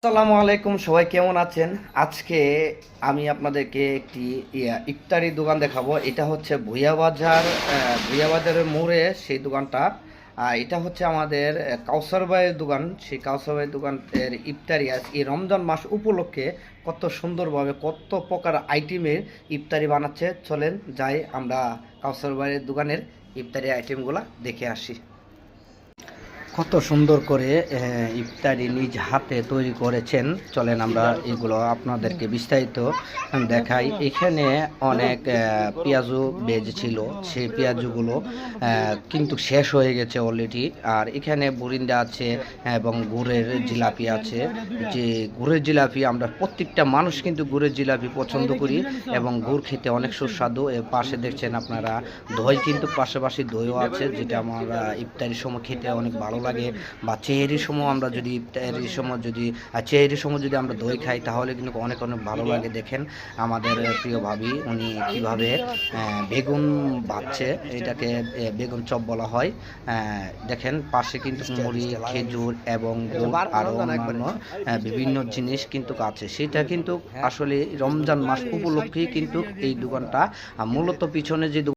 আসসালামু আলাইকুম, সবাই কেমন আছেন? আজকে আমি আপনাদেরকে একটি ইফতারি দোকান দেখাবো। এটা হচ্ছে ভুইয়া বাজার, ভুইয়া বাজারের মোড়ে সেই দোকানটা। এটা হচ্ছে আমাদের কাউসার ভাইয়ের দোকান। সেই কাউসার ভাইয়ের দোকানের ইফতারি আজ এই রমজান মাস উপলক্ষে কত সুন্দরভাবে কত প্রকার আইটেমের ইফতারি বানাচ্ছে। চলেন যাই আমরা কাউসার ভাইয়ের দোকানের ইফতারি আইটেমগুলো দেখে আসি। কত সুন্দর করে ইফতারি নিজ হাতে তৈরি করেছেন। চলেন আমরা এগুলো আপনাদেরকে বিস্তারিত দেখাই। এখানে অনেক পেঁয়াজু বেজেছিল, সেই পেঁয়াজুগুলো কিন্তু শেষ হয়ে গেছে অলরেডি। আর এখানে বুরিন্দা আছে এবং গুড়ের জিলাপি আছে। যে গুড়ের জিলাপি আমরা প্রত্যেকটা মানুষ কিন্তু গুড়ের জিলাপি পছন্দ করি এবং গুড় খেতে অনেক সুস্বাদু। এর পাশে দেখছেন আপনারা দই, কিন্তু পাশাপাশি দইও আছে, যেটা আমরা ইফতারির সময় খেতে অনেক ভালো লাগে। বা চেহারির সময় আমরা যদি চেহারির সময় যদি আমরা দই খাই তাহলে কিন্তু অনেক অনেক ভালো লাগে। দেখেন আমাদের প্রিয় ভাবি উনি কিভাবে বেগুন ভাজছে, এটাকে বেগুন চপ বলা হয়। দেখেন পাশে কিন্তু মুড়ি, খেজুর এবং গুড় আরও অন্যান্য বিভিন্ন জিনিস কিন্তু আছে। সেটা কিন্তু আসলে রমজান মাস উপলক্ষেই কিন্তু এই দোকানটা মূলত পিছনে যে